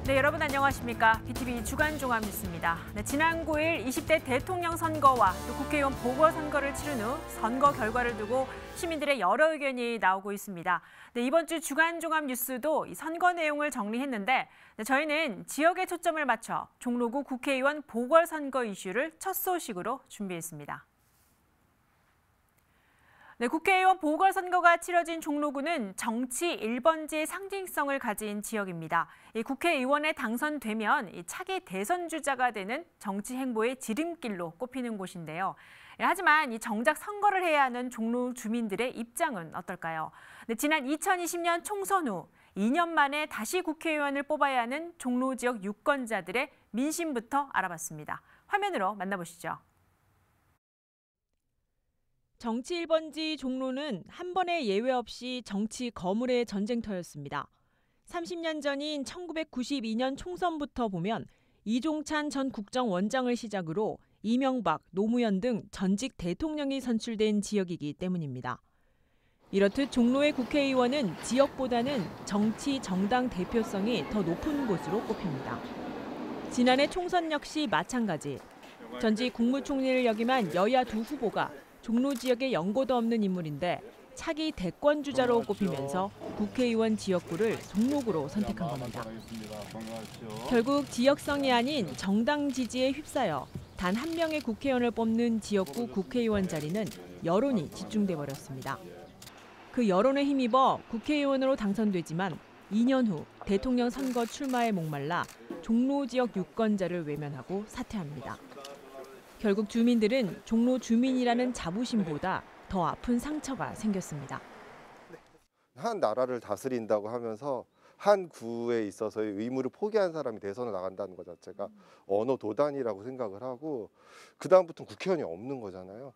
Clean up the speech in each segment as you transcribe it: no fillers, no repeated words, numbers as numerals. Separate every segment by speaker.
Speaker 1: 네, 여러분 안녕하십니까? BTV 주간 종합 뉴스입니다. 네, 지난 9일 20대 대통령 선거와 또 국회의원 보궐선거를 치른 후 선거 결과를 두고 시민들의 여러 의견이 나오고 있습니다. 네, 이번 주 주간 종합 뉴스도 이 선거 내용을 정리했는데 저희는 지역에 초점을 맞춰 종로구 국회의원 보궐선거 이슈를 첫 소식으로 준비했습니다. 네, 국회의원 보궐선거가 치러진 종로구는 정치 1번지의 상징성을 가진 지역입니다. 이 국회의원에 당선되면 이 차기 대선 주자가 되는 정치 행보의 지름길로 꼽히는 곳인데요. 하지만 이 정작 선거를 해야 하는 종로 주민들의 입장은 어떨까요? 네, 지난 2020년 총선 후 2년 만에 다시 국회의원을 뽑아야 하는 종로 지역 유권자들의 민심부터 알아봤습니다. 화면으로 만나보시죠. 정치 1번지 종로는 한 번의 예외 없이 정치 거물의 전쟁터였습니다. 30년 전인 1992년 총선부터 보면 이종찬 전 국정원장을 시작으로 이명박, 노무현 등 전직 대통령이 선출된 지역이기 때문입니다. 이렇듯 종로의 국회의원은 지역보다는 정치 정당 대표성이 더 높은 곳으로 꼽힙니다. 지난해 총선 역시 마찬가지. 전직 국무총리를 역임한 여야 두 후보가 종로 지역에 연고도 없는 인물인데 차기 대권 주자로 꼽히면서 국회의원 지역구를 종로구로 선택한 겁니다. 결국 지역성이 아닌 정당 지지에 휩싸여 단 한 명의 국회의원을 뽑는 지역구 국회의원 자리는 여론이 집중돼 버렸습니다. 그 여론에 힘입어 국회의원으로 당선되지만 2년 후 대통령 선거 출마에 목말라 종로 지역 유권자를 외면하고 사퇴합니다. 결국 주민들은 종로 주민이라는 자부심보다 더 아픈 상처가 생겼습니다.
Speaker 2: 한 나라를 다스린다고 하면서 한 구에 있어서의 의무를 포기한 사람이 대선에 나간다는 것 자체가 언어 도단이라고 생각을 하고 그다음부터는 국회의원이 없는 거잖아요.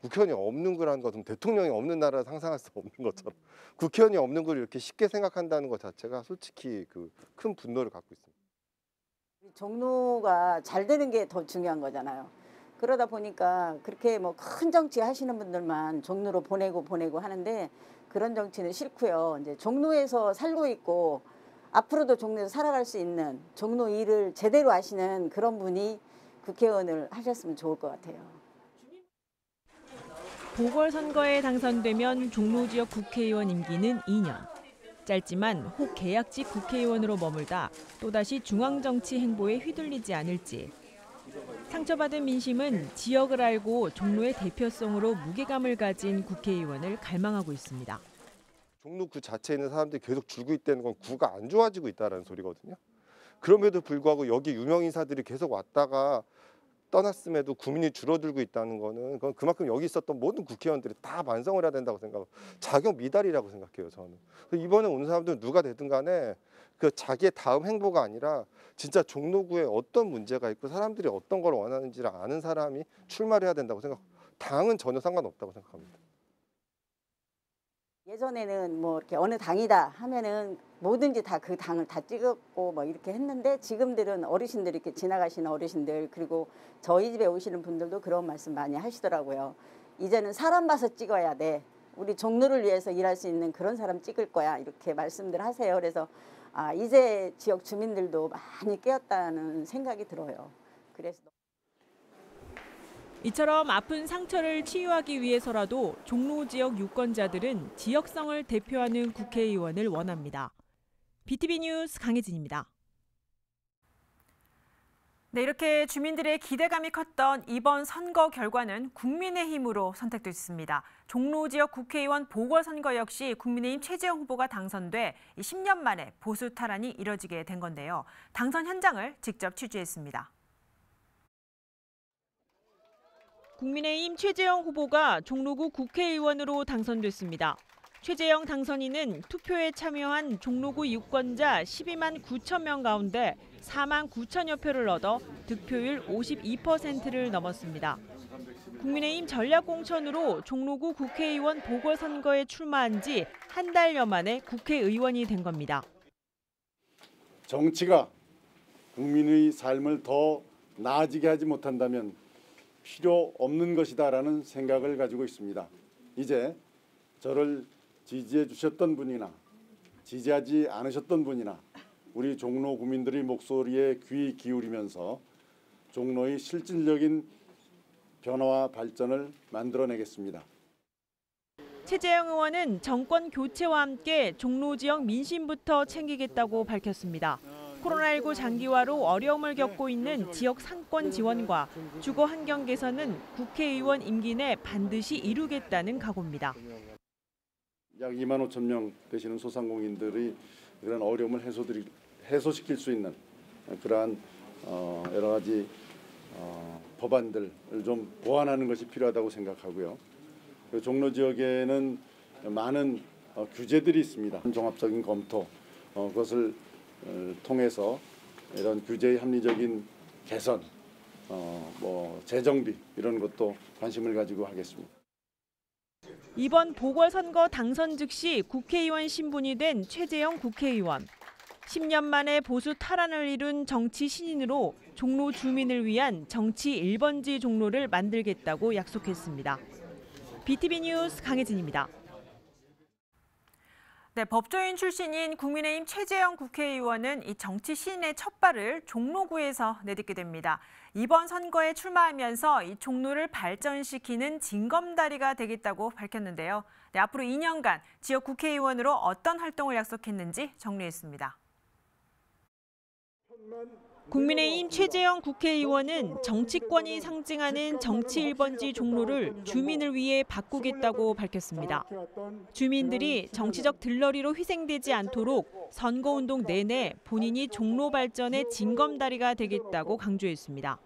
Speaker 2: 국회의원이 없는 거라는 것은 대통령이 없는 나라를 상상할 수 없는 것처럼 국회의원이 없는 걸 이렇게 쉽게 생각한다는 것 자체가 솔직히 그 큰 분노를 갖고 있습니다.
Speaker 3: 종로가 잘 되는 게 더 중요한 거잖아요. 그러다 보니까 그렇게 뭐 큰 정치 하시는 분들만 종로로 보내고 하는데 그런 정치는 싫고요. 이제 종로에서 살고 있고 앞으로도 종로에서 살아갈 수 있는 종로 일을 제대로 하시는 그런 분이 국회의원을 하셨으면 좋을 것 같아요.
Speaker 1: 보궐선거에 당선되면 종로 지역 국회의원 임기는 2년. 짧지만 혹 계약직 국회의원으로 머물다 또다시 중앙정치 행보에 휘둘리지 않을지. 상처받은 민심은 지역을 알고 종로의 대표성으로 무게감을 가진 국회의원을 갈망하고 있습니다.
Speaker 2: 종로 구 자체에 있는 사람들이 계속 줄고 있다는 건 구가 안 좋아지고 있다는 소리거든요. 그럼에도 불구하고 여기 유명 인사들이 계속 왔다가 떠났음에도 구민이 줄어들고 있다는 거는 그건 그만큼 여기 있었던 모든 국회의원들이 다 반성을 해야 된다고 생각하고 자격 미달이라고 생각해요, 저는. 이번에 오는 사람들은 누가 되든 간에 그 자기의 다음 행보가 아니라 진짜 종로구에 어떤 문제가 있고 사람들이 어떤 걸 원하는지를 아는 사람이 출마를 해야 된다고 생각하고 당은 전혀 상관없다고 생각합니다.
Speaker 3: 예전에는 뭐 이렇게 어느 당이다 하면은 뭐든지 다 그 당을 다 찍었고 뭐 이렇게 했는데 지금들은 어르신들 이렇게 지나가시는 어르신들 그리고 저희 집에 오시는 분들도 그런 말씀 많이 하시더라고요. 이제는 사람 봐서 찍어야 돼. 우리 종로를 위해서 일할 수 있는 그런 사람 찍을 거야. 이렇게 말씀들 하세요. 그래서 이제 지역 주민들도 많이 깨었다는 생각이 들어요. 그래서
Speaker 1: 이처럼 아픈 상처를 치유하기 위해서라도 종로 지역 유권자들은 지역성을 대표하는 국회의원을 원합니다. BTV 뉴스 강혜진입니다. 네, 이렇게 주민들의 기대감이 컸던 이번 선거 결과는 국민의힘으로 선택됐습니다. 종로 지역 국회의원 보궐선거 역시 국민의힘 최재형 후보가 당선돼 10년 만에 보수 탈환이 이뤄지게 된 건데요. 당선 현장을 직접 취재했습니다. 국민의힘 최재형 후보가 종로구 국회의원으로 당선됐습니다. 최재형 당선인은 투표에 참여한 종로구 유권자 12만 9천 명 가운데 4만 9천여 표를 얻어 득표율 52%를 넘었습니다. 국민의힘 전략공천으로 종로구 국회의원 보궐선거에 출마한 지 한 달여 만에 국회의원이 된 겁니다.
Speaker 4: 정치가 국민의 삶을 더 나아지게 하지 못한다면 필요 없는 것이다라는 생각을 가지고 있습니다. 이제 저를 지지해 주셨던 분이나 지지하지 않으셨던 분이나 우리 종로 구민들의 목소리에 귀 기울이면서 종로의 실질적인 변화와 발전을 만들어내겠습니다.
Speaker 1: 최재형 의원은 정권 교체와 함께 종로 지역 민심부터 챙기겠다고 밝혔습니다. 코로나19 장기화로 어려움을 겪고 있는 지역 상권 지원과 주거 환경 개선은 국회의원 임기 내 반드시 이루겠다는 각오입니다.
Speaker 4: 약 2만 5천 명 되시는 소상공인들이 그런 어려움을 해소시킬 수 있는 그러한 여러 가지 법안들을 좀 보완하는 것이 필요하다고 생각하고요. 종로 지역에는 많은 규제들이 있습니다. 종합적인 검토 그것을 통해서 이런 규제의 합리적인 개선, 재정비 이런 것도 관심을 가지고 하겠습니다.
Speaker 1: 이번 보궐선거 당선 즉시 국회의원 신분이 된 최재형 국회의원. 10년 만에 보수 탈환을 이룬 정치 신인으로 종로 주민을 위한 정치 1번지 종로를 만들겠다고 약속했습니다. BTV 뉴스 강혜진입니다. 네, 법조인 출신인 국민의힘 최재형 국회의원은 이 정치 신인의 첫 발을 종로구에서 내딛게 됩니다. 이번 선거에 출마하면서 이 종로를 발전시키는 징검다리가 되겠다고 밝혔는데요. 네, 앞으로 2년간 지역 국회의원으로 어떤 활동을 약속했는지 정리했습니다. 국민의힘 최재형 국회의원은 정치권이 상징하는 정치 1번지 종로를 주민을 위해 바꾸겠다고 밝혔습니다. 주민들이 정치적 들러리로 희생되지 않도록 선거운동 내내 본인이 종로 발전의 징검다리가 되겠다고 강조했습니다.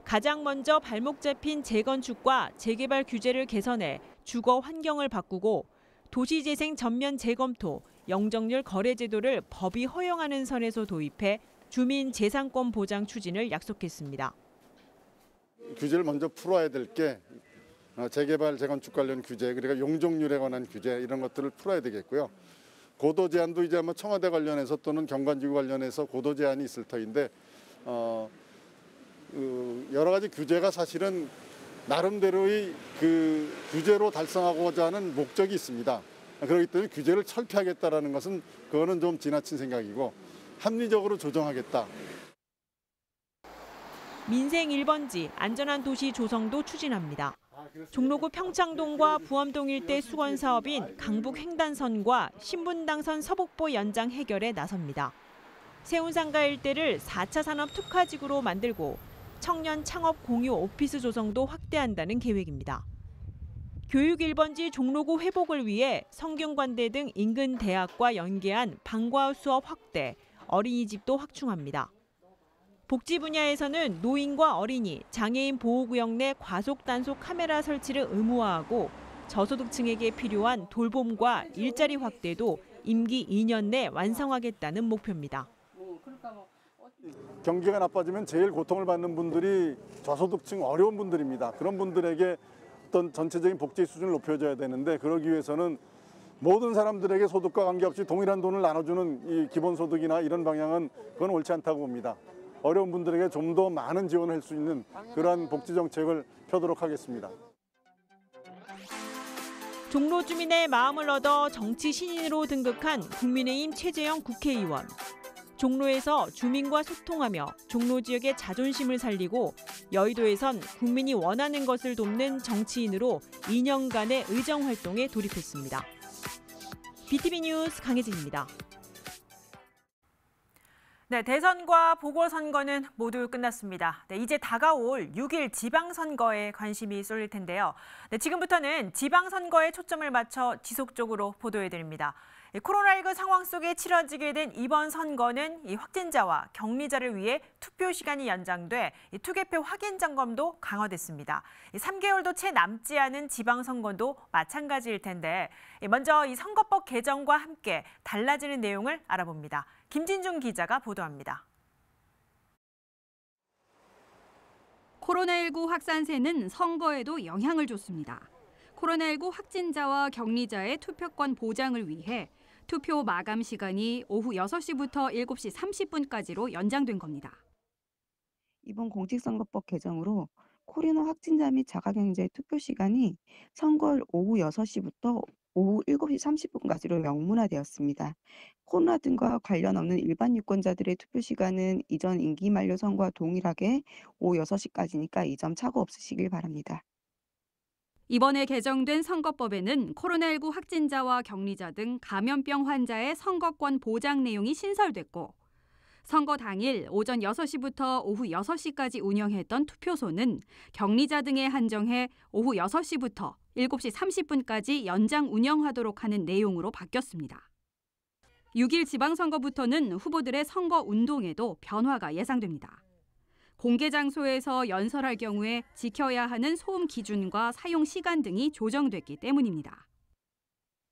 Speaker 1: 가장 먼저 발목 잡힌 재건축과 재개발 규제를 개선해 주거 환경을 바꾸고 도시재생 전면 재검토, 영정률 거래 제도를 법이 허용하는 선에서 도입해 주민 재산권 보장 추진을 약속했습니다.
Speaker 4: 규제를 먼저 풀어야 될 게 재개발, 재건축 관련 규제, 그러니까 용적률에 관한 규제 이런 것들을 풀어야 되겠고요. 고도 제한도 이제 아마 청와대 관련해서 또는 경관지구 관련해서 고도 제한이 있을 터인데 여러 가지 규제가 사실은 나름대로의 그 규제로 달성하고자 하는 목적이 있습니다. 그렇기 때문에 규제를 철폐하겠다라는 것은 그거는 좀 지나친 생각이고 합리적으로 조정하겠다.
Speaker 1: 민생 1번지 안전한 도시 조성도 추진합니다. 종로구 평창동과 부암동 일대 수건 사업인 강북 횡단선과 신분당선 서북보 연장 해결에 나섭니다. 세운상가 일대를 4차 산업 특화지구로 만들고 청년 창업 공유 오피스 조성도 확대한다는 계획입니다. 교육 1번지 종로구 회복을 위해 성균관대 등 인근 대학과 연계한 방과후 수업 확대, 어린이집도 확충합니다. 복지 분야에서는 노인과 어린이, 장애인 보호구역 내 과속 단속 카메라 설치를 의무화하고 저소득층에게 필요한 돌봄과 일자리 확대도 임기 2년 내 완성하겠다는 목표입니다.
Speaker 4: 경기가 나빠지면 제일 고통을 받는 분들이 저소득층 어려운 분들입니다. 그런 분들에게 어떤 전체적인 복지 수준을 높여줘야 되는데 그러기 위해서는 모든 사람들에게 소득과 관계없이 동일한 돈을 나눠주는 이 기본소득이나 이런 방향은 그건 옳지 않다고 봅니다. 어려운 분들에게 좀 더 많은 지원을 할 수 있는 그러한 복지 정책을 펴도록 하겠습니다.
Speaker 1: 종로 주민의 마음을 얻어 정치 신인으로 등극한 국민의힘 최재형 국회의원. 종로에서 주민과 소통하며 종로 지역의 자존심을 살리고 여의도에선 국민이 원하는 것을 돕는 정치인으로 2년간의 의정 활동에 돌입했습니다. BTV 뉴스 강혜진입니다. 네, 대선과 보궐선거는 모두 끝났습니다. 네, 이제 다가올 6일 지방선거에 관심이 쏠릴 텐데요. 네, 지금부터는 지방선거에 초점을 맞춰 지속적으로 보도해드립니다. 코로나19 상황 속에 치러지게 된 이번 선거는 확진자와 격리자를 위해 투표 시간이 연장돼 투개표 확인 점검도 강화됐습니다. 3개월도 채 남지 않은 지방선거도 마찬가지일 텐데 먼저 이 선거법 개정과 함께 달라지는 내용을 알아봅니다. 김진중 기자가 보도합니다.
Speaker 5: 코로나19 확산세는 선거에도 영향을 줬습니다. 코로나19 확진자와 격리자의 투표권 보장을 위해 투표 마감 시간이 오후 6시부터 7시 30분까지로 연장된 겁니다.
Speaker 6: 이번 공직선거법 개정으로 코로나 확진자 및 자가격리자의 투표 시간이 선거일 오후 6시부터 오후 7시 30분까지로 명문화되었습니다. 코로나 등과 관련 없는 일반 유권자들의 투표 시간은 이전 임기 만료 선거와 동일하게 오후 6시까지니까 이 점 착오 없으시길 바랍니다.
Speaker 5: 이번에 개정된 선거법에는 코로나19 확진자와 격리자 등 감염병 환자의 선거권 보장 내용이 신설됐고 선거 당일 오전 6시부터 오후 6시까지 운영했던 투표소는 격리자 등에 한정해 오후 6시부터 7시 30분까지 연장 운영하도록 하는 내용으로 바뀌었습니다. 6일 지방선거부터는 후보들의 선거 운동에도 변화가 예상됩니다. 공개 장소에서 연설할 경우에 지켜야 하는 소음 기준과 사용 시간 등이 조정됐기 때문입니다.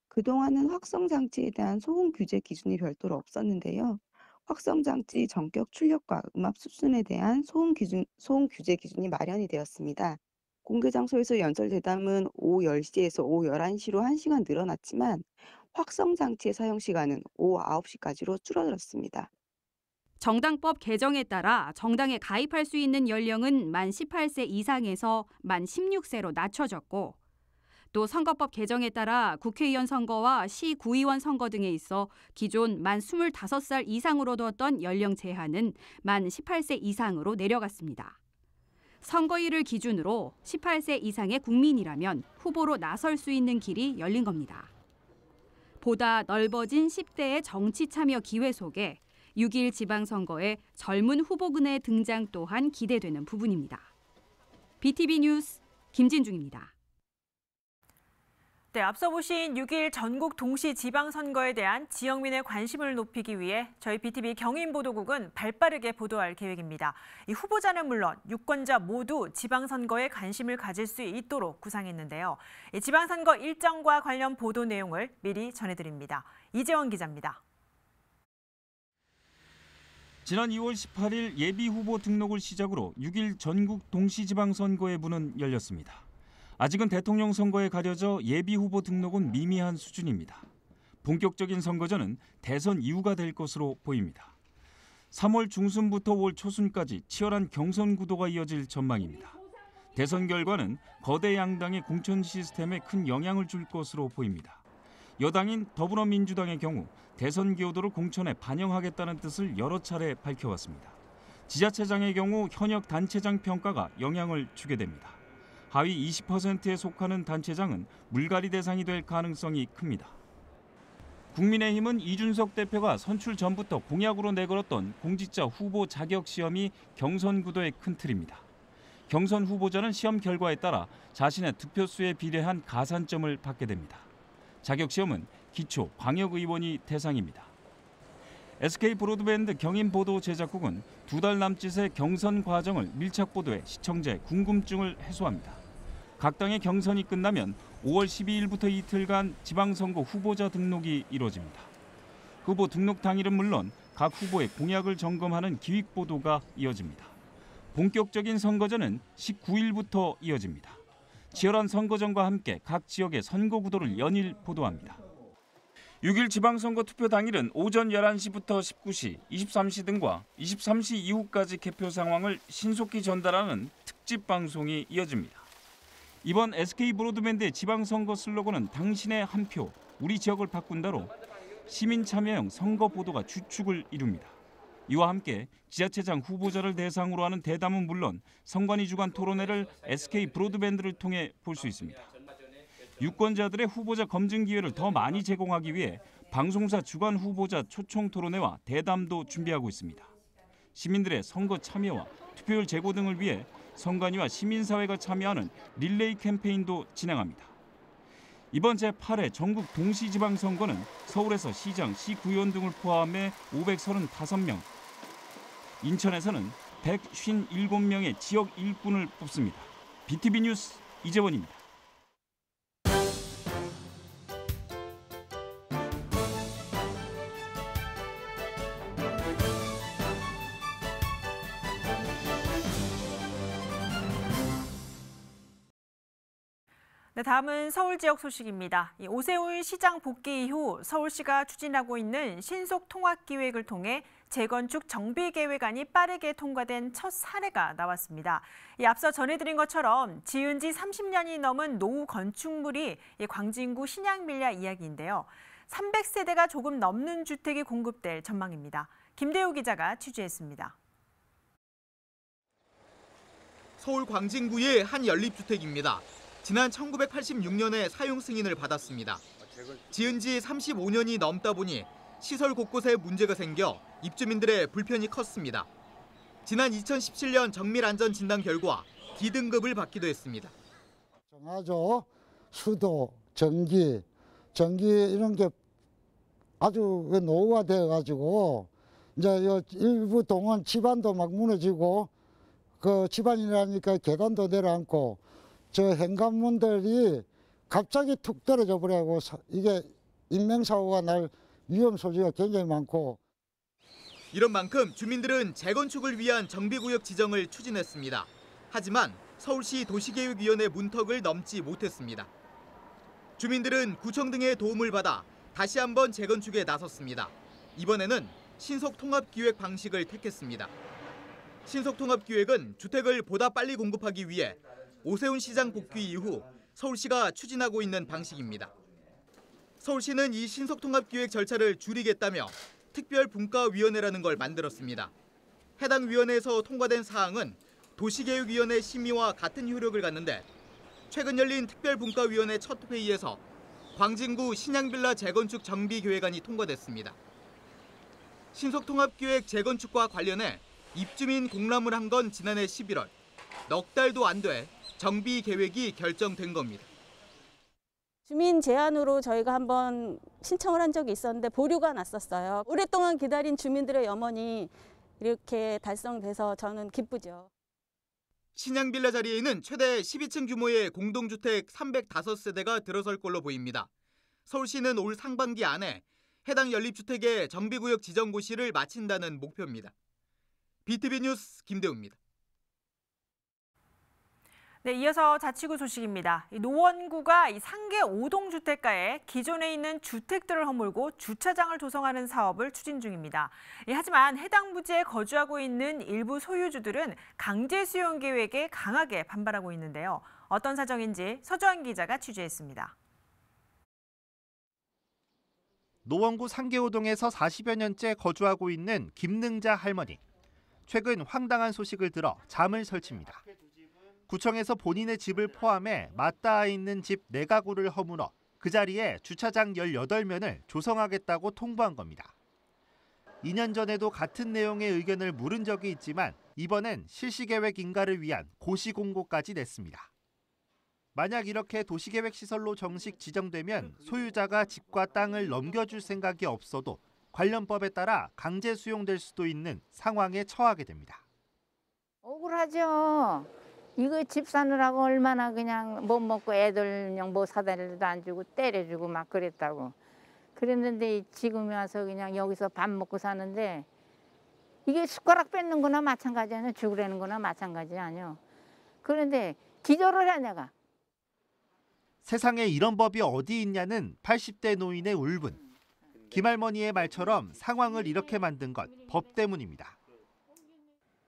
Speaker 6: 그동안은 확성장치에 대한 소음 규제 기준이 별도로 없었는데요. 확성장치 전격 출력과 음압 수준에 대한 소음 규제 기준이 마련이 되었습니다. 공개 장소에서 연설 대담은 오후 10시에서 오후 11시로 1시간 늘어났지만 확성장치의 사용 시간은 오후 9시까지로 줄어들었습니다.
Speaker 5: 정당법 개정에 따라 정당에 가입할 수 있는 연령은 만 18세 이상에서 만 16세로 낮춰졌고 또 선거법 개정에 따라 국회의원 선거와 시구의원 선거 등에 있어 기존 만 25살 이상으로 뒀던 연령 제한은 만 18세 이상으로 내려갔습니다. 선거일을 기준으로 18세 이상의 국민이라면 후보로 나설 수 있는 길이 열린 겁니다. 보다 넓어진 10대의 정치 참여 기회 속에 6일 지방선거에 젊은 후보군의 등장 또한 기대되는 부분입니다. BTV 뉴스 김진중입니다.
Speaker 1: 네, 앞서 보신 6일 전국 동시 지방선거에 대한 지역민의 관심을 높이기 위해 저희 BTV 경인보도국은 발빠르게 보도할 계획입니다. 이 후보자는 물론 유권자 모두 지방선거에 관심을 가질 수 있도록 구상했는데요. 이 지방선거 일정과 관련 보도 내용을 미리 전해드립니다. 이재원 기자입니다.
Speaker 7: 지난 2월 18일 예비후보 등록을 시작으로 6일 전국 동시지방선거의 문은 열렸습니다. 아직은 대통령 선거에 가려져 예비후보 등록은 미미한 수준입니다. 본격적인 선거전은 대선 이후가 될 것으로 보입니다. 3월 중순부터 올 초순까지 치열한 경선 구도가 이어질 전망입니다. 대선 결과는 거대 양당의 공천 시스템에 큰 영향을 줄 것으로 보입니다. 여당인 더불어민주당의 경우 대선 기여도를 공천에 반영하겠다는 뜻을 여러 차례 밝혀왔습니다. 지자체장의 경우 현역 단체장 평가가 영향을 주게 됩니다. 하위 20%에 속하는 단체장은 물갈이 대상이 될 가능성이 큽니다. 국민의힘은 이준석 대표가 선출 전부터 공약으로 내걸었던 공직자 후보 자격 시험이 경선 구도의 큰 틀입니다. 경선 후보자는 시험 결과에 따라 자신의 득표수에 비례한 가산점을 받게 됩니다. 자격 시험은 기초 광역의원이 대상입니다. SK 브로드밴드 경인보도 제작국은 2달 남짓의 경선 과정을 밀착 보도해 시청자의 궁금증을 해소합니다. 각 당의 경선이 끝나면 5월 12일부터 이틀간 지방선거 후보자 등록이 이뤄집니다. 후보 등록 당일은 물론 각 후보의 공약을 점검하는 기획 보도가 이어집니다. 본격적인 선거전은 19일부터 이어집니다. 치열한 선거전과 함께 각 지역의 선거 구도를 연일 보도합니다. 6일 지방선거 투표 당일은 오전 11시부터 19시, 23시 등과 23시 이후까지 개표 상황을 신속히 전달하는 특집 방송이 이어집니다. 이번 SK 브로드밴드의 지방선거 슬로건은 당신의 한 표, 우리 지역을 바꾼다로 시민 참여형 선거 보도가 주축을 이룹니다. 이와 함께 지자체장 후보자를 대상으로 하는 대담은 물론 선관위 주관 토론회를 SK 브로드밴드를 통해 볼 수 있습니다. 유권자들의 후보자 검증 기회를 더 많이 제공하기 위해 방송사 주관 후보자 초청 토론회와 대담도 준비하고 있습니다. 시민들의 선거 참여와 투표율 제고 등을 위해 선관위와 시민사회가 참여하는 릴레이 캠페인도 진행합니다. 이번 제8회 전국 동시지방선거는 서울에서 시장, 시구의원 등을 포함해 535명, 인천에서는 157명의 지역 일꾼을 뽑습니다. BTV 뉴스 이재원입니다.
Speaker 1: 네, 다음은 서울 지역 소식입니다. 오세훈 시장 복귀 이후 서울시가 추진하고 있는 신속 통합 기획을 통해 재건축 정비계획안이 빠르게 통과된 첫 사례가 나왔습니다. 앞서 전해드린 것처럼 지은 지 30년이 넘은 노후 건축물이 광진구 신양빌라 이야기인데요. 300세대가 조금 넘는 주택이 공급될 전망입니다. 김대우 기자가 취재했습니다.
Speaker 8: 서울 광진구의 한 연립주택입니다. 지난 1986년에 사용 승인을 받았습니다. 지은 지 35년이 넘다 보니 시설 곳곳에 문제가 생겨 입주민들의 불편이 컸습니다. 지난 2017년 정밀안전 진단 결과 D등급을 받기도 했습니다.
Speaker 9: 정화조, 수도, 전기 이런 게 아주 노후화되어 가지고 이제 일부 동원 집안도 막 무너지고 그 집안이라니까 계단도 내려앉고 저 현관문들이 갑자기 툭 떨어져 버리고 이게 인명사고가 날 위험 소지가 굉장히 많고.
Speaker 8: 이런 만큼 주민들은 재건축을 위한 정비구역 지정을 추진했습니다. 하지만 서울시 도시계획위원회 문턱을 넘지 못했습니다. 주민들은 구청 등의 도움을 받아 다시 한번 재건축에 나섰습니다. 이번에는 신속통합기획 방식을 택했습니다. 신속통합기획은 주택을 보다 빨리 공급하기 위해 오세훈 시장 복귀 이후 서울시가 추진하고 있는 방식입니다. 서울시는 이 신속통합기획 절차를 줄이겠다며 특별분과위원회라는 걸 만들었습니다. 해당 위원회에서 통과된 사항은 도시계획위원회 심의와 같은 효력을 갖는데 최근 열린 특별분과위원회 첫 회의에서 광진구 신양빌라 재건축 정비계획안이 통과됐습니다. 신속통합기획 재건축과 관련해 입주민 공람을 한 건 지난해 11월. 넉 달도 안 돼 정비 계획이 결정된 겁니다.
Speaker 3: 주민 제안으로 저희가 한번 신청을 한 적이 있었는데 보류가 났었어요. 오랫동안 기다린 주민들의 염원이 이렇게 달성돼서 저는 기쁘죠.
Speaker 8: 신양빌라 자리에는 최대 12층 규모의 공동주택 305세대가 들어설 걸로 보입니다. 서울시는 올 상반기 안에 해당 연립주택의 정비구역 지정 고시를 마친다는 목표입니다. BTV 뉴스 김대우입니다.
Speaker 1: 네, 이어서 자치구 소식입니다. 노원구가 상계 5동 주택가에 기존에 있는 주택들을 허물고 주차장을 조성하는 사업을 추진 중입니다. 하지만 해당 부지에 거주하고 있는 일부 소유주들은 강제 수용 계획에 강하게 반발하고 있는데요. 어떤 사정인지 서주환 기자가 취재했습니다.
Speaker 10: 노원구 상계 5동에서 40여 년째 거주하고 있는 김능자 할머니. 최근 황당한 소식을 들어 잠을 설칩니다. 구청에서 본인의 집을 포함해 맞닿아 있는 집 4가구를 허물어 그 자리에 주차장 18면을 조성하겠다고 통보한 겁니다. 2년 전에도 같은 내용의 의견을 물은 적이 있지만 이번엔 실시계획 인가를 위한 고시공고까지 냈습니다. 만약 이렇게 도시계획 시설로 정식 지정되면 소유자가 집과 땅을 넘겨줄 생각이 없어도 관련법에 따라 강제 수용될 수도 있는 상황에 처하게 됩니다.
Speaker 11: 억울하죠. 이거 집 사느라고 얼마나 그냥 못 먹고 애들 그냥 뭐 사다 일도 안 주고 때려주고 막 그랬다고. 그랬는데 지금 와서 그냥 여기서 밥 먹고 사는데 이게 숟가락 뺏는 거나 마찬가지 아니야. 죽으라는 거나 마찬가지 아니야. 그런데 기절을 해 내가.
Speaker 10: 세상에 이런 법이 어디 있냐는 80대 노인의 울분. 김할머니의 말처럼 상황을 이렇게 만든 건 법 때문입니다.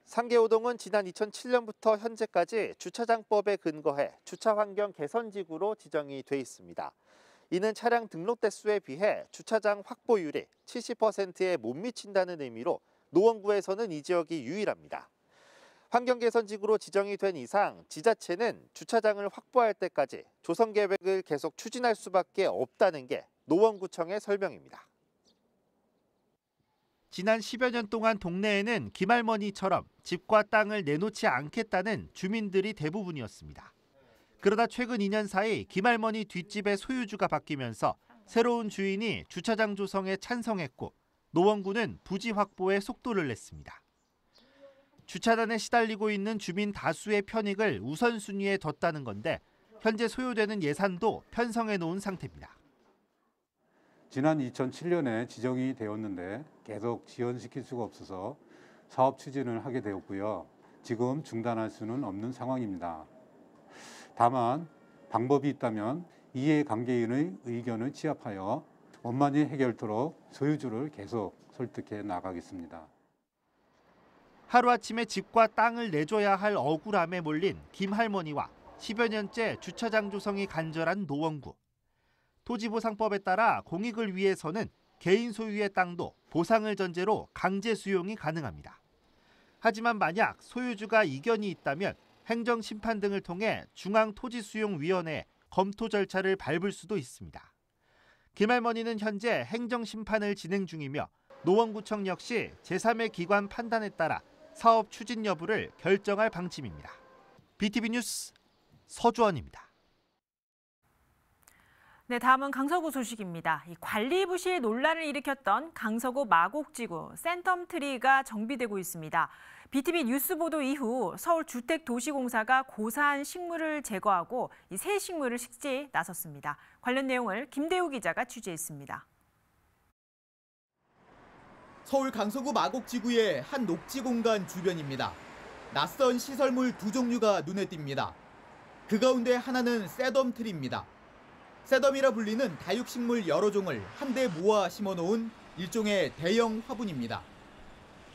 Speaker 12: 상계 5동은 지난 2007년부터 현재까지 주차장법에 근거해 주차환경 개선지구로 지정이 돼 있습니다. 이는 차량 등록 대수에 비해 주차장 확보율이 70%에 못 미친다는 의미로 노원구에서는 이 지역이 유일합니다. 환경개선지구로 지정이 된 이상 지자체는 주차장을 확보할 때까지 조성계획을 계속 추진할 수밖에 없다는 게 노원구청의 설명입니다.
Speaker 10: 지난 10여 년 동안 동네에는 김할머니처럼 집과 땅을 내놓지 않겠다는 주민들이 대부분이었습니다. 그러다 최근 2년 사이 김할머니 뒷집의 소유주가 바뀌면서 새로운 주인이 주차장 조성에 찬성했고 노원구는 부지 확보에 속도를 냈습니다. 주차단에 시달리고 있는 주민 다수의 편익을 우선순위에 뒀다는 건데 현재 소요되는 예산도 편성해 놓은 상태입니다.
Speaker 13: 지난 2007년에 지정이 되었는데 계속 지연시킬 수가 없어서 사업 추진을 하게 되었고요. 지금 중단할 수는 없는 상황입니다. 다만 방법이 있다면 이해관계인의 의견을 취합하여 원만히 해결토록 소유주를 계속 설득해 나가겠습니다.
Speaker 10: 하루아침에 집과 땅을 내줘야 할 억울함에 몰린 김 할머니와 10여 년째 주차장 조성이 간절한 노원구. 토지보상법에 따라 공익을 위해서는 개인 소유의 땅도 보상을 전제로 강제 수용이 가능합니다. 하지만 만약 소유주가 이견이 있다면 행정심판 등을 통해 중앙토지수용위원회에 검토 절차를 밟을 수도 있습니다. 김 할머니는 현재 행정심판을 진행 중이며 노원구청 역시 제3의 기관 판단에 따라 사업 추진 여부를 결정할 방침입니다. BTV 뉴스 서주원입니다.
Speaker 1: 네, 다음은 강서구 소식입니다. 이 관리 부실 논란을 일으켰던 강서구 마곡지구 센텀트리가 정비되고 있습니다. BTV 뉴스 보도 이후 서울주택도시공사가 고사한 식물을 제거하고 이 새 식물을 식재에 나섰습니다. 관련 내용을 김대우 기자가 취재했습니다.
Speaker 8: 서울 강서구 마곡지구의 한 녹지 공간 주변입니다. 낯선 시설물 두 종류가 눈에 띕니다. 그 가운데 하나는 셋덤트리입니다. 셋덤이라 불리는 다육식물 여러 종을 한데 모아 심어놓은 일종의 대형 화분입니다.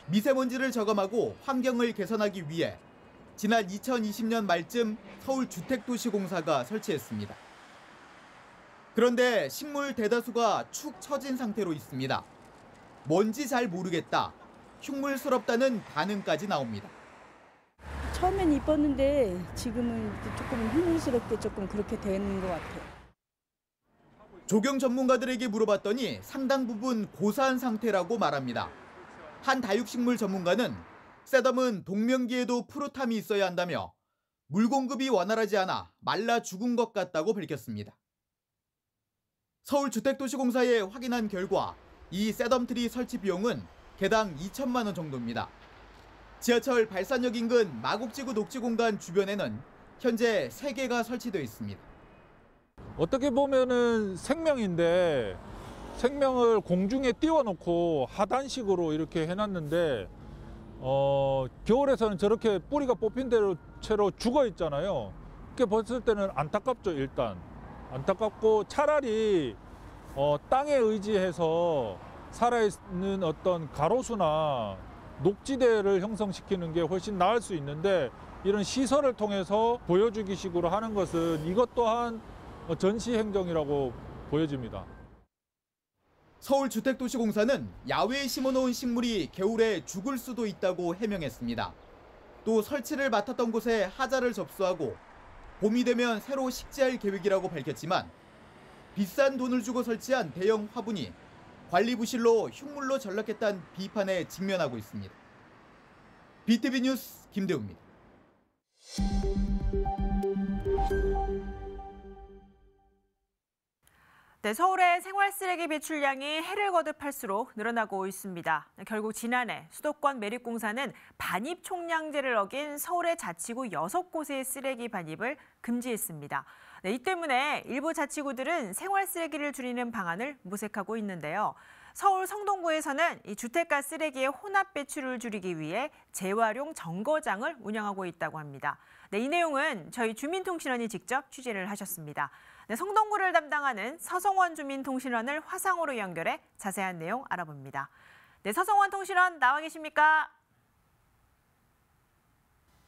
Speaker 8: 미세먼지를 저감하고 환경을 개선하기 위해 지난 2020년 말쯤 서울주택도시공사가 설치했습니다. 그런데 식물 대다수가 축 처진 상태로 있습니다. 뭔지 잘 모르겠다, 흉물스럽다는 반응까지 나옵니다.
Speaker 14: 처음엔 이뻤는데 지금은 조금 흉물스럽게 조금 그렇게 되는 것 같아요.
Speaker 8: 조경 전문가들에게 물어봤더니 상당 부분 고사한 상태라고 말합니다. 한 다육식물 전문가는 셋덤은 동명기에도 푸릇함이 있어야 한다며 물 공급이 원활하지 않아 말라 죽은 것 같다고 밝혔습니다. 서울주택도시공사에 확인한 결과 이 셋덤트리 설치 비용은 개당 2천만 원 정도입니다. 지하철 발산역 인근 마곡지구 녹지공간 주변에는 현재 3개가 설치되어 있습니다.
Speaker 15: 어떻게 보면은 생명인데 생명을 공중에 띄워놓고 하단식으로 이렇게 해놨는데 겨울에서는 저렇게 뿌리가 뽑힌 채로 죽어 있잖아요. 그렇게 봤을 때는 안타깝죠. 일단 안타깝고 차라리 땅에 의지해서 살아있는 어떤 가로수나 녹지대를 형성시키는 게 훨씬 나을 수 있는데 이런 시설을 통해서 보여주기 식으로 하는 것은 이것 또한 전시행정이라고 보여집니다.
Speaker 8: 서울주택도시공사는 야외에 심어놓은 식물이 겨울에 죽을 수도 있다고 해명했습니다. 또 설치를 맡았던 곳에 하자를 접수하고 봄이 되면 새로 식재할 계획이라고 밝혔지만 비싼 돈을 주고 설치한 대형 화분이 관리 부실로 흉물로 전락했다는 비판에 직면하고 있습니다. BTV 뉴스 김대우입니다.
Speaker 1: 네, 서울의 생활 쓰레기 배출량이 해를 거듭할수록 늘어나고 있습니다. 결국 지난해 수도권 매립공사는 반입 총량제를 어긴 서울의 자치구 6곳의 쓰레기 반입을 금지했습니다. 네, 이 때문에 일부 자치구들은 생활 쓰레기를 줄이는 방안을 모색하고 있는데요. 서울 성동구에서는 이 주택가 쓰레기의 혼합 배출을 줄이기 위해 재활용 정거장을 운영하고 있다고 합니다. 네, 이 내용은 저희 주민통신원이 직접 취재를 하셨습니다. 네, 성동구를 담당하는 서성원 주민통신원을 화상으로 연결해 자세한 내용 알아봅니다. 네, 서성원 통신원 나와 계십니까?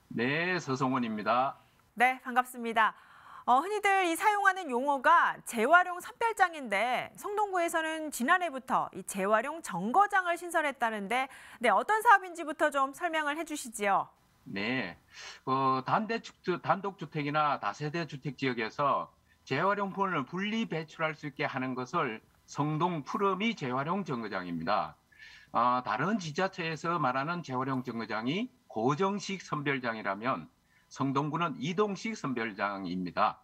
Speaker 16: 네, 서성원입니다.
Speaker 1: 네, 반갑습니다. 흔히들 이 사용하는 용어가 재활용 선별장인데 성동구에서는 지난해부터 이 재활용 정거장을 신설했다는데 네, 어떤 사업인지부터 좀 설명을 해주시지요.
Speaker 16: 네, 단독주택이나 다세대 주택 지역에서 재활용품을 분리 배출할 수 있게 하는 것을 성동 푸르미 재활용 정거장입니다. 다른 지자체에서 말하는 재활용 정거장이 고정식 선별장이라면 성동구는 이동식 선별장입니다.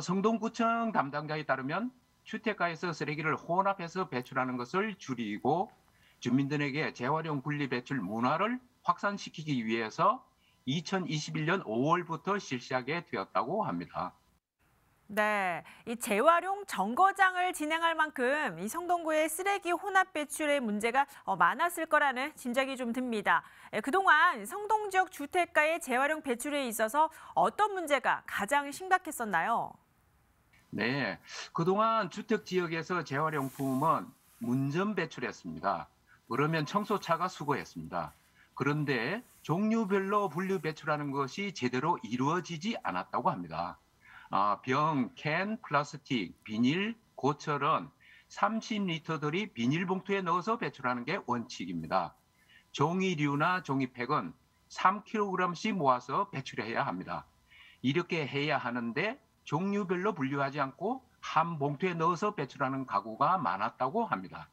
Speaker 16: 성동구청 담당자에 따르면 주택가에서 쓰레기를 혼합해서 배출하는 것을 줄이고 주민들에게 재활용 분리 배출 문화를 확산시키기 위해서 2021년 5월부터 실시하게 되었다고 합니다.
Speaker 1: 네, 이 재활용 정거장을 진행할 만큼 이 성동구의 쓰레기 혼합 배출의 문제가 많았을 거라는 짐작이 좀 듭니다. 그동안 성동 지역 주택가의 재활용 배출에 있어서 어떤 문제가 가장 심각했었나요?
Speaker 16: 네, 그동안 주택 지역에서 재활용품은 문전 배출했습니다. 그러면 청소차가 수거했습니다. 그런데 종류별로 분류 배출하는 것이 제대로 이루어지지 않았다고 합니다. 병, 캔, 플라스틱, 비닐, 고철은 30리터들이 비닐봉투에 넣어서 배출하는 게 원칙입니다. 종이류나 종이팩은 3kg씩 모아서 배출해야 합니다. 이렇게 해야 하는데 종류별로 분류하지 않고 한 봉투에 넣어서 배출하는 가구가 많았다고 합니다.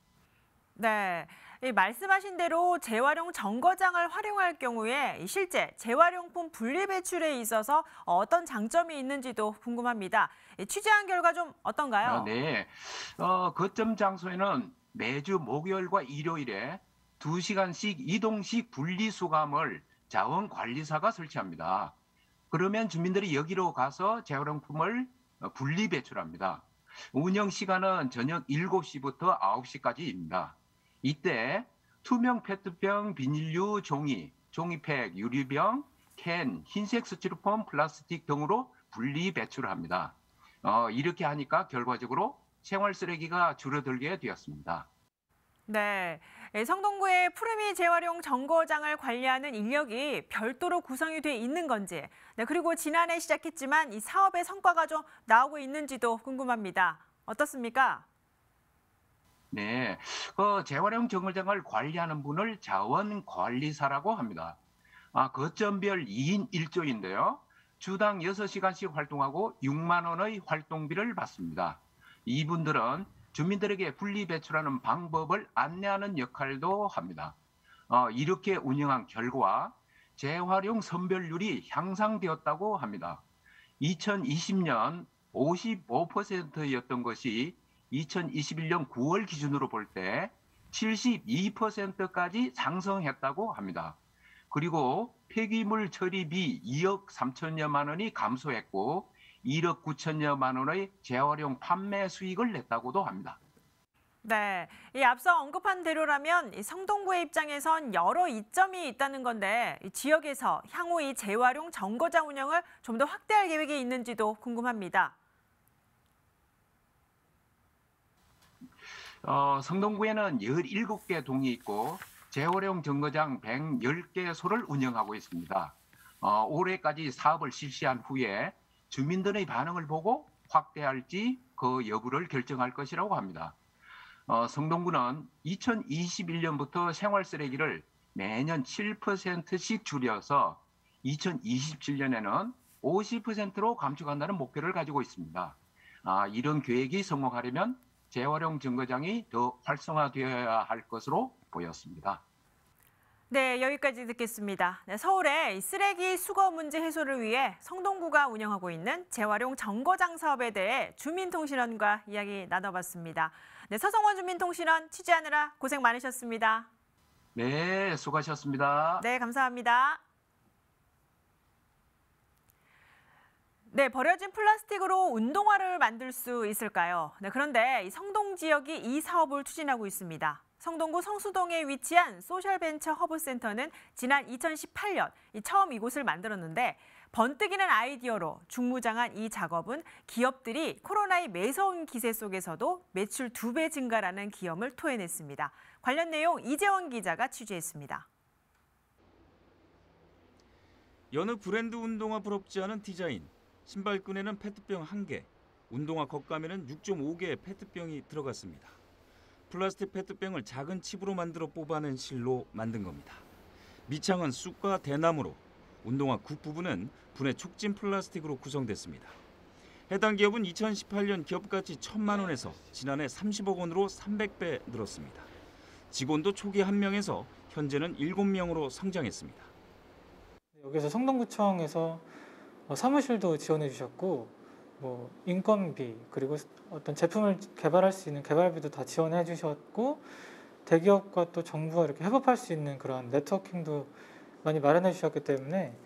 Speaker 1: 네, 말씀하신 대로 재활용 정거장을 활용할 경우에 실제 재활용품 분리 배출에 있어서 어떤 장점이 있는지도 궁금합니다. 취재한 결과 좀 어떤가요?
Speaker 16: 네, 거점 장소에는 매주 목요일과 일요일에 2시간씩 이동식 분리수거함을 자원관리사가 설치합니다. 그러면 주민들이 여기로 가서 재활용품을 분리 배출합니다. 운영 시간은 저녁 7시부터 9시까지입니다. 이때 투명 페트병, 비닐류, 종이, 종이팩, 유리병, 캔, 흰색 스티로폼, 플라스틱 등으로 분리 배출을 합니다. 이렇게 하니까 결과적으로 생활 쓰레기가 줄어들게 되었습니다.
Speaker 1: 네, 성동구의 푸르미 재활용 정거장을 관리하는 인력이 별도로 구성이 돼 있는 건지, 네, 그리고 지난해 시작했지만 이 사업의 성과가 좀 나오고 있는지도 궁금합니다. 어떻습니까?
Speaker 16: 네, 재활용 정거장을 관리하는 분을 자원관리사라고 합니다. 거점별 2인 1조인데요. 주당 6시간씩 활동하고 6만 원의 활동비를 받습니다. 이분들은 주민들에게 분리 배출하는 방법을 안내하는 역할도 합니다. 이렇게 운영한 결과 재활용 선별률이 향상되었다고 합니다. 2020년 55%였던 것이 2021년 9월 기준으로 볼 때 72%까지 상승했다고 합니다. 그리고 폐기물 처리비 2억 3천여만 원이 감소했고 1억 9천여만 원의 재활용 판매 수익을 냈다고도 합니다.
Speaker 1: 네, 이 앞서 언급한 대로라면 이 성동구의 입장에선 여러 이점이 있다는 건데 이 지역에서 향후 이 재활용 정거장 운영을 좀 더 확대할 계획이 있는지도 궁금합니다.
Speaker 16: 성동구에는 17개 동이 있고 재활용 정거장 110개소를 운영하고 있습니다. 올해까지 사업을 실시한 후에 주민들의 반응을 보고 확대할지 그 여부를 결정할 것이라고 합니다. 성동구는 2021년부터 생활 쓰레기를 매년 7%씩 줄여서 2027년에는 50%로 감축한다는 목표를 가지고 있습니다. 이런 계획이 성공하려면 재활용 정거장이 더 활성화되어야 할 것으로 보였습니다.
Speaker 1: 네, 여기까지 듣겠습니다. 네, 서울의 쓰레기 수거 문제 해소를 위해 성동구가 운영하고 있는 재활용 정거장 사업에 대해 주민통신원과 이야기 나눠봤습니다. 네, 서성원 주민통신원 취재하느라 고생 많으셨습니다.
Speaker 16: 네, 수고하셨습니다.
Speaker 1: 네, 감사합니다. 네, 버려진 플라스틱으로 운동화를 만들 수 있을까요? 네, 그런데 성동 지역이 이 사업을 추진하고 있습니다. 성동구 성수동에 위치한 소셜벤처 허브센터는 지난 2018년 처음 이곳을 만들었는데 번뜩이는 아이디어로 중무장한 이 작업은 기업들이 코로나의 매서운 기세 속에서도 매출 2배 증가라는 기염을 토해냈습니다. 관련 내용 이재원 기자가 취재했습니다.
Speaker 7: 여느 브랜드 운동화 부럽지 않은 디자인, 신발끈에는 페트병 1개, 운동화 겉감에는 6.5개의 페트병이 들어갔습니다. 플라스틱 페트병을 작은 칩으로 만들어 뽑아낸 실로 만든 겁니다. 밑창은 쑥과 대나무로, 운동화 굽 부분은 분해 촉진 플라스틱으로 구성됐습니다. 해당 기업은 2018년 기업가치 1,000만 원에서 지난해 30억 원으로 300배 늘었습니다. 직원도 초기 1명에서 현재는 7명으로 성장했습니다.
Speaker 17: 여기서 성동구청에서 사무실도 지원해 주셨고 인건비 그리고 어떤 제품을 개발할 수 있는 개발비도 다 지원해 주셨고 대기업과 또 정부가 이렇게 협업할 수 있는 그런 네트워킹도 많이 마련해 주셨기 때문에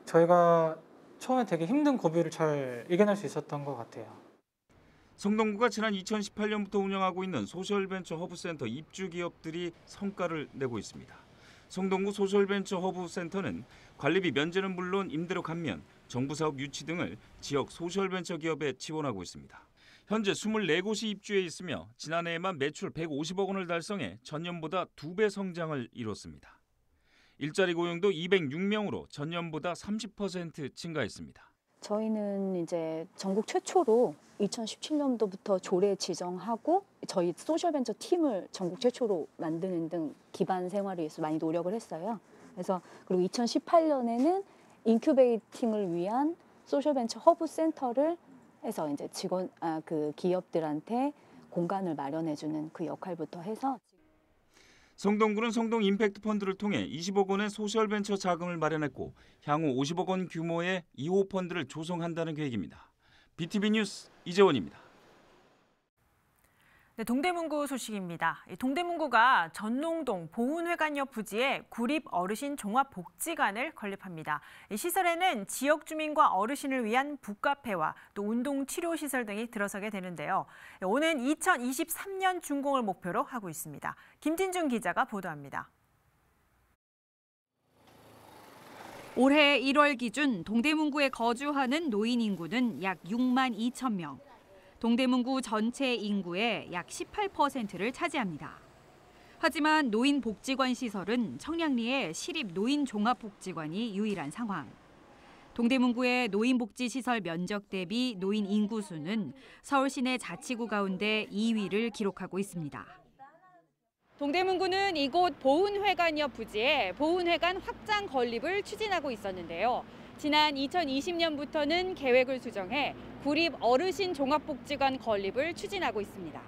Speaker 17: 저희가 처음에 되게 힘든 고비를 잘 이겨낼 수 있었던 것 같아요.
Speaker 7: 성동구가 지난 2018년부터 운영하고 있는 소셜벤처 허브센터 입주 기업들이 성과를 내고 있습니다. 성동구 소셜벤처 허브센터는 관리비 면제는 물론 임대료 감면, 정부 사업 유치 등을 지역 소셜벤처 기업에 지원하고 있습니다. 현재 24곳이 입주해 있으며 지난해에만 매출 150억 원을 달성해 전년보다 2배 성장을 이뤘습니다. 일자리 고용도 206명으로 전년보다 30% 증가했습니다.
Speaker 18: 저희는 이제 전국 최초로 2017년도부터 조례 지정하고 저희 소셜벤처 팀을 전국 최초로 만드는 등 기반 생활을 위해서 많이 노력을 했어요. 그래서 그리고 2018년에는 인큐베이팅을 위한 소셜벤처 허브 센터를 해서 이제 그 기업들한테 공간을 마련해주는 그 역할부터 해서.
Speaker 7: 성동구는 성동 임팩트 펀드를 통해 20억 원의 소셜벤처 자금을 마련했고 향후 50억 원 규모의 2호 펀드를 조성한다는 계획입니다. BTV 뉴스 이재원입니다.
Speaker 1: 네, 동대문구 소식입니다. 동대문구가 전농동 보훈회관 옆 부지에 구립 어르신 종합복지관을 건립합니다. 이 시설에는 지역 주민과 어르신을 위한 북카페와 또 운동치료시설 등이 들어서게 되는데요. 오는 2023년 준공을 목표로 하고 있습니다. 김진중 기자가 보도합니다.
Speaker 5: 올해 1월 기준 동대문구에 거주하는 노인 인구는 약 6만 2천 명. 동대문구 전체 인구의 약 18%를 차지합니다. 하지만 노인복지관 시설은 청량리의 시립노인종합복지관이 유일한 상황. 동대문구의 노인복지시설 면적 대비 노인 인구 수는 서울 시내 자치구 가운데 2위를 기록하고 있습니다. 동대문구는 이곳 보훈회관 옆 부지에 보훈회관 확장 건립을 추진하고 있었는데요. 지난 2020년부터는 계획을 수정해 구립 어르신 종합복지관 건립을 추진하고 있습니다.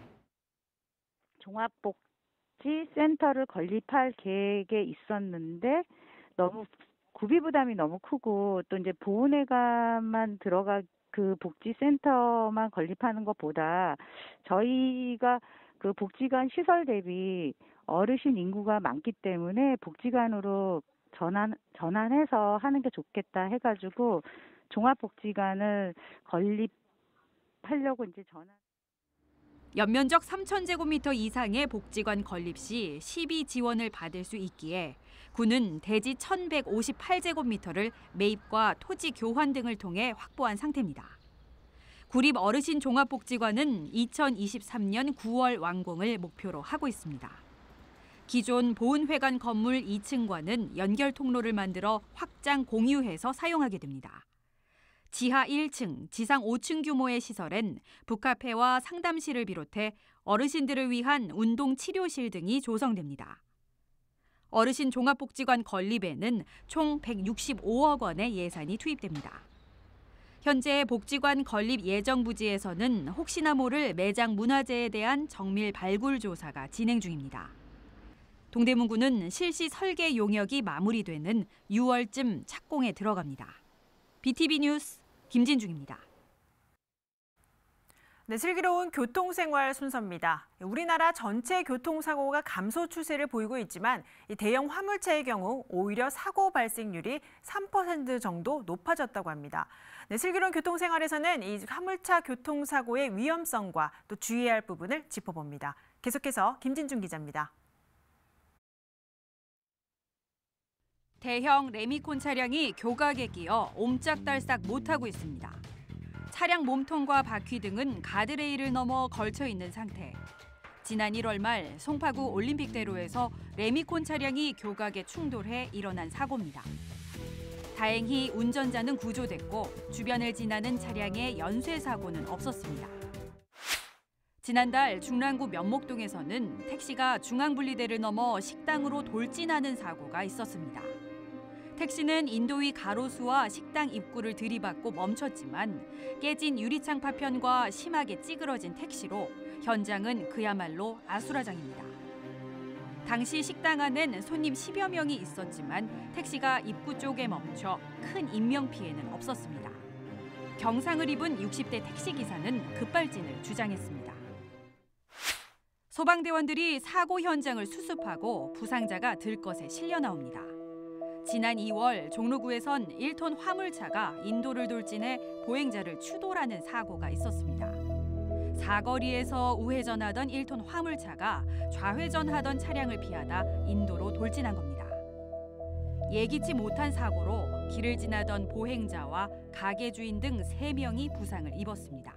Speaker 19: 종합복지센터를 건립할 계획에 있었는데 너무 구비 부담이 너무 크고 또 이제 보훈회관만 들어가 그 복지센터만 건립하는 것보다 저희가 그 복지관 시설 대비 어르신 인구가 많기 때문에 복지관으로 전환해서 하는 게 좋겠다 해가지고 종합복지관을 건립하려고 이제 전환.
Speaker 5: 연면적 3,000제곱미터 이상의 복지관 건립 시 시비 지원을 받을 수 있기에 구는 대지 1,158제곱미터를 매입과 토지 교환 등을 통해 확보한 상태입니다. 구립 어르신 종합복지관은 2023년 9월 완공을 목표로 하고 있습니다. 기존 보훈회관 건물 2층과는 연결 통로를 만들어 확장 공유해서 사용하게 됩니다. 지하 1층, 지상 5층 규모의 시설엔 북카페와 상담실을 비롯해 어르신들을 위한 운동치료실 등이 조성됩니다. 어르신 종합복지관 건립에는 총 165억 원의 예산이 투입됩니다. 현재 복지관 건립 예정 부지에서는 혹시나 모를 매장 문화재에 대한 정밀 발굴 조사가 진행 중입니다. 동대문구는 실시 설계 용역이 마무리되는 6월쯤 착공에 들어갑니다. BTV 뉴스 김진중입니다.
Speaker 1: 네, 슬기로운 교통생활 순서입니다. 우리나라 전체 교통사고가 감소 추세를 보이고 있지만 대형 화물차의 경우 오히려 사고 발생률이 3% 정도 높아졌다고 합니다. 네, 슬기로운 교통생활에서는 이 화물차 교통사고의 위험성과 또 주의해야 할 부분을 짚어봅니다. 계속해서 김진중 기자입니다.
Speaker 5: 대형 레미콘 차량이 교각에 끼어 옴짝달싹 못하고 있습니다. 차량 몸통과 바퀴 등은 가드레일을 넘어 걸쳐 있는 상태. 지난 1월 말 송파구 올림픽대로에서 레미콘 차량이 교각에 충돌해 일어난 사고입니다. 다행히 운전자는 구조됐고 주변을 지나는 차량의 연쇄 사고는 없었습니다. 지난달 중랑구 면목동에서는 택시가 중앙분리대를 넘어 식당으로 돌진하는 사고가 있었습니다. 택시는 인도위 가로수와 식당 입구를 들이받고 멈췄지만 깨진 유리창 파편과 심하게 찌그러진 택시로 현장은 그야말로 아수라장입니다. 당시 식당 안엔 손님 10여 명이 있었지만 택시가 입구 쪽에 멈춰 큰 인명피해는 없었습니다. 경상을 입은 60대 택시기사는 급발진을 주장했습니다. 소방대원들이 사고 현장을 수습하고 부상자가 들것에 실려 나옵니다. 지난 2월 종로구에선 1톤 화물차가 인도를 돌진해 보행자를 추돌하는 사고가 있었습니다. 사거리에서 우회전하던 1톤 화물차가 좌회전하던 차량을 피하다 인도로 돌진한 겁니다. 예기치 못한 사고로 길을 지나던 보행자와 가게 주인 등 3명이 부상을 입었습니다.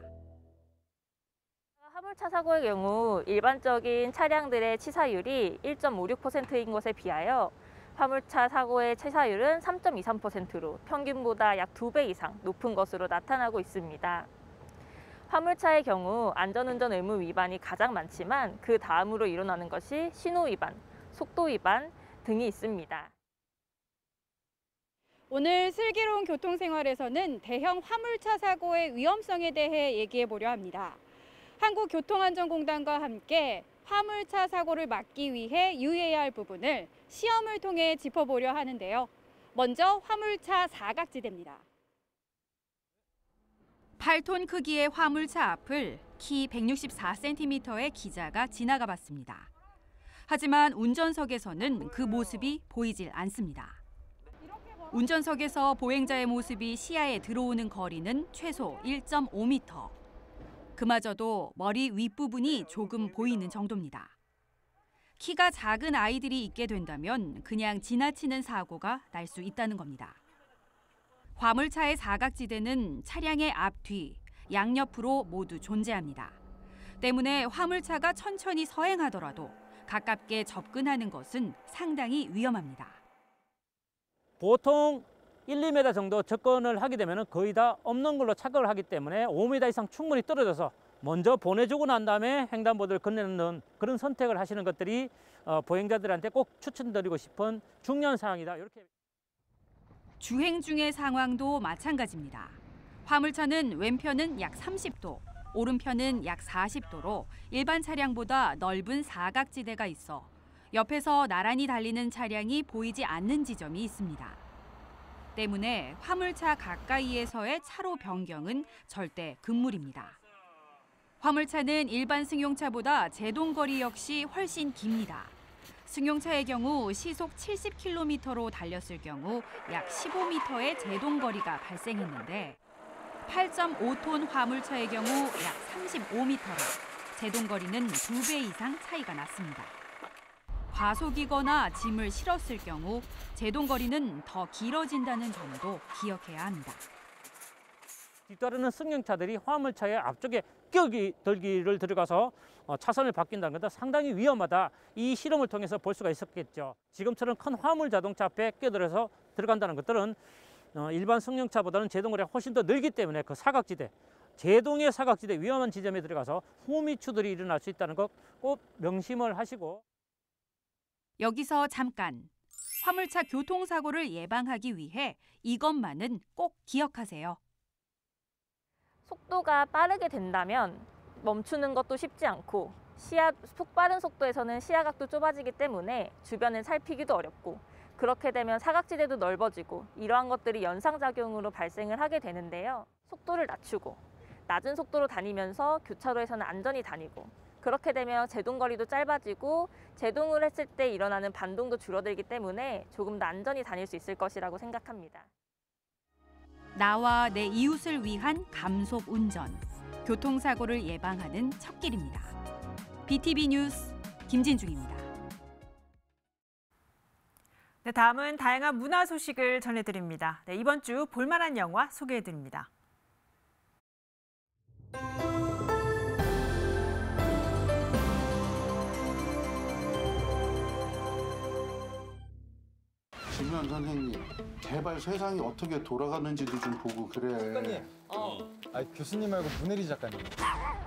Speaker 20: 화물차 사고의 경우 일반적인 차량들의 치사율이 1.56%인 것에 비하여 화물차 사고의 치사율은 3.23%로 평균보다 약 2배 이상 높은 것으로 나타나고 있습니다. 화물차의 경우 안전운전 의무 위반이 가장 많지만 그 다음으로 일어나는 것이 신호 위반, 속도 위반 등이 있습니다.
Speaker 21: 오늘 슬기로운 교통생활에서는 대형 화물차 사고의 위험성에 대해 얘기해 보려 합니다. 한국교통안전공단과 함께 화물차 사고를 막기 위해 유의해야 할 부분을 시험을 통해 짚어보려 하는데요. 먼저 화물차 사각지대입니다.
Speaker 5: 8톤 크기의 화물차 앞을 키 164cm의 기자가 지나가 봤습니다. 하지만 운전석에서는 그 모습이 보이질 않습니다. 운전석에서 보행자의 모습이 시야에 들어오는 거리는 최소 1.5m. 그마저도 머리 윗부분이 조금 보이는 정도입니다. 키가 작은 아이들이 있게 된다면 그냥 지나치는 사고가 날 수 있다는 겁니다. 화물차의 사각지대는 차량의 앞, 뒤, 양옆으로 모두 존재합니다. 때문에 화물차가 천천히 서행하더라도 가깝게 접근하는 것은 상당히 위험합니다.
Speaker 22: 보통 1, 2m 정도 접근을 하게 되면 거의 다 없는 걸로 착각을 하기 때문에 5m 이상 충분히 떨어져서 먼저 보내주고 난 다음에 횡단보도를 건너는 그런 선택을 하시는 것들이 보행자들한테 꼭 추천드리고 싶은 중요한 사항이다. 이렇게.
Speaker 5: 주행 중의 상황도 마찬가지입니다. 화물차는 왼편은 약 30도, 오른편은 약 40도로 일반 차량보다 넓은 사각지대가 있어 옆에서 나란히 달리는 차량이 보이지 않는 지점이 있습니다. 때문에 화물차 가까이에서의 차로 변경은 절대 금물입니다. 화물차는 일반 승용차보다 제동거리 역시 훨씬 깁니다. 승용차의 경우 시속 70km로 달렸을 경우 약 15m의 제동거리가 발생했는데 8.5톤 화물차의 경우 약 35m로 제동거리는 2배 이상 차이가 났습니다. 과속이거나 짐을 실었을 경우 제동거리는 더 길어진다는 점도 기억해야 합니다.
Speaker 22: 뒤따르는 승용차들이 화물차의 앞쪽에 끼어들기를 들어가서 차선을 바뀐다는 것은 상당히 위험하다. 이 실험을 통해서 볼 수가 있었겠죠. 지금처럼 큰 화물 자동차 앞에 끼어들어서 들어간다는 것들은 일반 승용차보다는 제동거리가 훨씬 더 늘기 때문에 그 사각지대, 제동의 사각지대 위험한 지점에 들어가서 후미추들이 일어날 수 있다는 것 꼭 명심을 하시고.
Speaker 5: 여기서 잠깐. 화물차 교통사고를 예방하기 위해 이것만은 꼭 기억하세요.
Speaker 20: 속도가 빠르게 된다면 멈추는 것도 쉽지 않고 빠른 속도에서는 시야각도 좁아지기 때문에 주변을 살피기도 어렵고 그렇게 되면 사각지대도 넓어지고 이러한 것들이 연상작용으로 발생을 하게 되는데요. 속도를 낮추고 낮은 속도로 다니면서 교차로에서는 안전히 다니고 그렇게 되면 제동거리도 짧아지고 제동을 했을 때 일어나는 반동도 줄어들기 때문에 조금 더 안전히 다닐 수 있을 것이라고 생각합니다.
Speaker 5: 나와 내 이웃을 위한 감속 운전. 교통사고를 예방하는 첫 길입니다. BTV 뉴스 김진중입니다.
Speaker 1: 네, 다음은 다양한 문화 소식을 전해드립니다. 네, 이번 주 볼만한 영화 소개해드립니다.
Speaker 23: 김현 선생님, 제발 세상이 어떻게 돌아가는지도 좀 보고 그래.
Speaker 24: 작가님, 교수님 말고 문혜리 작가님.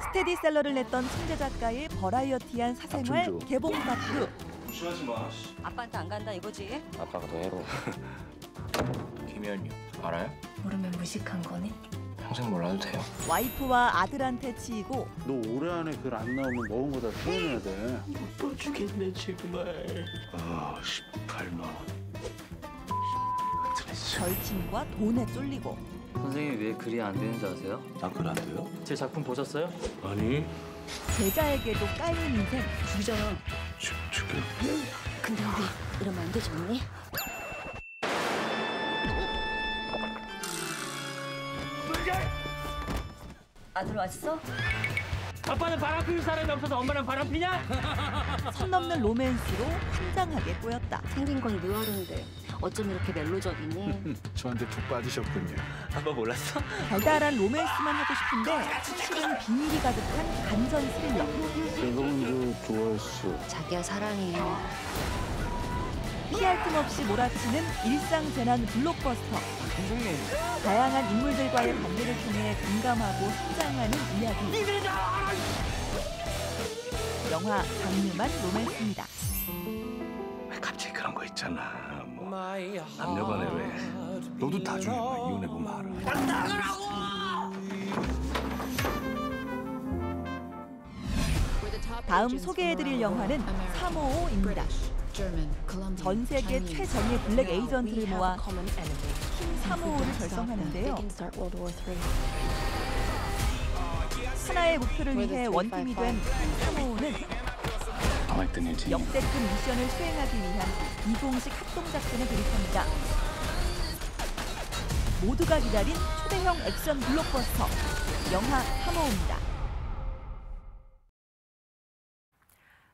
Speaker 25: 스테디셀러를 냈던 천재 작가의 버라이어티한 사생활 개봉 다큐.
Speaker 23: 무시하지 마.
Speaker 25: 아빠한테 안 간다 이거지?
Speaker 26: 아빠가 더 해로. 김현유 알아요?
Speaker 25: 모르면 무식한 거니?
Speaker 26: 평생 몰라도 돼요.
Speaker 25: 와이프와 아들한테 치이고.
Speaker 23: 너 올해 안에 글 안 나오면 먹은 거 다 토해내야 돼.
Speaker 26: 못 주겠네 정말.
Speaker 23: 18만 원.
Speaker 25: 절친과 돈에 쫄리고.
Speaker 26: 선생님이 왜 글이 안 되는지 아세요? 아, 글 안 돼요? 제 작품 보셨어요? 아니.
Speaker 25: 제자에게도 까이는 인생. 죽이잖아.
Speaker 23: 죽여.
Speaker 25: 근데 우리 이러면 안 되지 않니? 아들 왔어?
Speaker 22: 아빠는 바람 피울 사람이 없어서 엄마랑 바람 피냐?
Speaker 25: 선 넘는 로맨스로 황당하게 꼬였다.
Speaker 18: 생긴 건 느와르인데 어쩜 이렇게 멜로적이니?
Speaker 23: 저한테 푹 빠지셨군요.
Speaker 26: 아빠 몰랐어?
Speaker 25: 달달한 로맨스만 하고 싶은데 사실은 비밀이 가득한 간전 스릴러.
Speaker 23: 내가 먼저 좋아했어.
Speaker 18: 자기야 사랑해.
Speaker 25: 피할 틈 없이 몰아치는 일상재난 블록버스터. 다양한 인물들과의 관계를 통해 공감하고 성장하는 이야기. 영화 장르만 로맨스입니다.
Speaker 2: 갑자기 그런 거 있잖아. 뭐 남녀간에 왜 너도 나중에 이혼해보면 알아.
Speaker 25: 다음 소개해드릴 영화는 355입니다. 전 세계 최정예 블랙 에이전트를 모아 팀 355를 결성하는데요. 하나의 목표를 위해 원팀이 된 팀 355는 역대급 미션을 수행하기 위한 이공식 합동작전에 돌입합니다. 모두가 기다린 초대형 액션 블록버스터 영화 355입니다.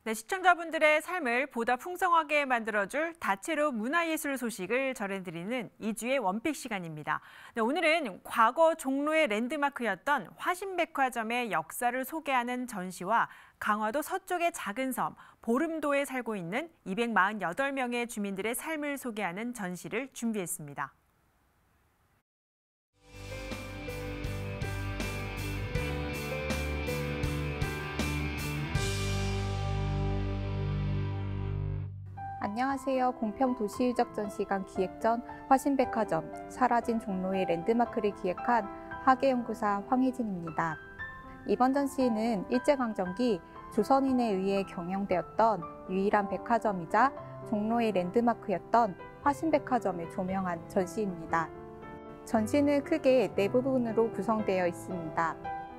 Speaker 1: 네, 시청자분들의 삶을 보다 풍성하게 만들어줄 다채로운 문화예술 소식을 전해드리는 2주의 원픽 시간입니다. 네, 오늘은 과거 종로의 랜드마크였던 화신백화점의 역사를 소개하는 전시와 강화도 서쪽의 작은 섬 보름도에 살고 있는 248명의 주민들의 삶을 소개하는 전시를 준비했습니다.
Speaker 3: 안녕하세요. 공평도시유적전시관 기획전 화신백화점 사라진 종로의 랜드마크를 기획한 학예연구사 황희진입니다. 이번 전시는 일제강점기 조선인에 의해 경영되었던 유일한 백화점이자 종로의 랜드마크였던 화신백화점을 조명한 전시입니다. 전시는 크게 4부분으로 구성되어 있습니다.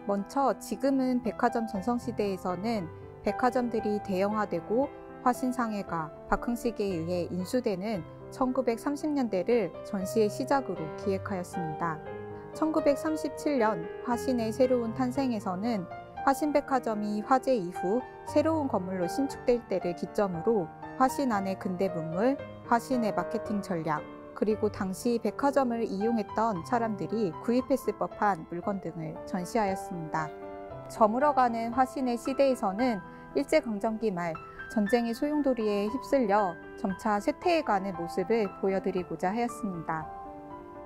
Speaker 3: 먼저 지금은 백화점 전성시대에서는 백화점들이 대형화되고 화신상해가 박흥식에 의해 인수되는 1930년대를 전시의 시작으로 기획하였습니다. 1937년 화신의 새로운 탄생에서는 화신백화점이 화재 이후 새로운 건물로 신축될 때를 기점으로 화신 안의 근대 문물, 화신의 마케팅 전략, 그리고 당시 백화점을 이용했던 사람들이 구입했을 법한 물건 등을 전시하였습니다. 저물어가는 화신의 시대에서는 일제강점기 말 전쟁의 소용돌이에 휩쓸려 점차 쇠퇴해가는 모습을 보여드리고자 하였습니다.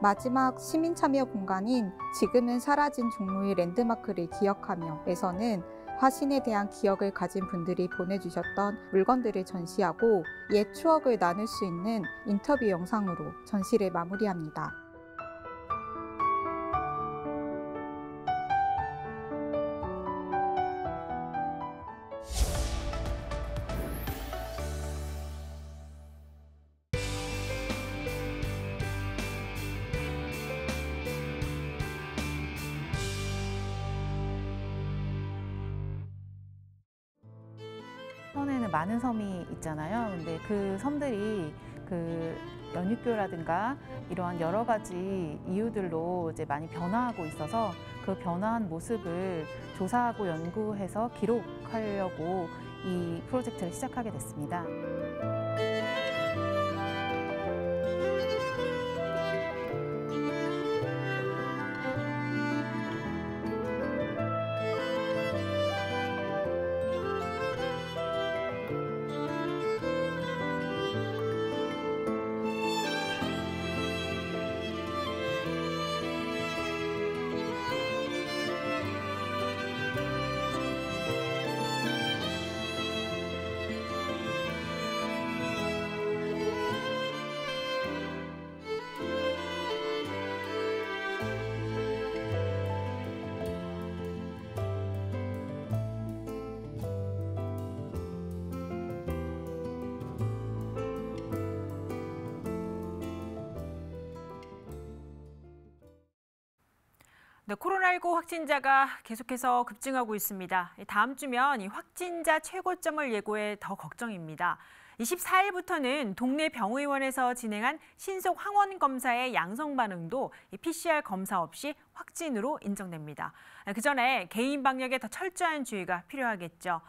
Speaker 3: 마지막 시민참여 공간인 지금은 사라진 종로의 랜드마크를 기억하며에서는 화신에 대한 기억을 가진 분들이 보내주셨던 물건들을 전시하고 옛 추억을 나눌 수 있는 인터뷰 영상으로 전시를 마무리합니다.
Speaker 4: 천에는 많은 섬이 있잖아요. 근데 그 섬들이 그 연육교라든가 이러한 여러 가지 이유들로 이제 많이 변화하고 있어서 그 변화한 모습을 조사하고 연구해서 기록하려고 이 프로젝트를 시작하게 됐습니다.
Speaker 1: 네, 코로나19 확진자가 계속해서 급증하고 있습니다. 다음 주면 이 확진자 최고점을 예고해 더 걱정입니다. 24일부터는 동네 병의원에서 진행한 신속 항원 검사의 양성 반응도 PCR 검사 없이 확진으로 인정됩니다. 그 전에 개인 방역에 더 철저한 주의가 필요하겠죠.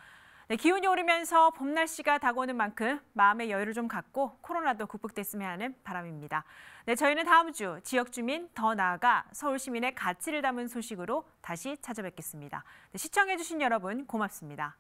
Speaker 1: 네, 기온이 오르면서 봄 날씨가 다가오는 만큼 마음의 여유를 좀 갖고 코로나도 극복됐으면 하는 바람입니다. 네, 저희는 다음 주 지역 주민, 더 나아가 서울 시민의 가치를 담은 소식으로 다시 찾아뵙겠습니다. 네, 시청해주신 여러분 고맙습니다.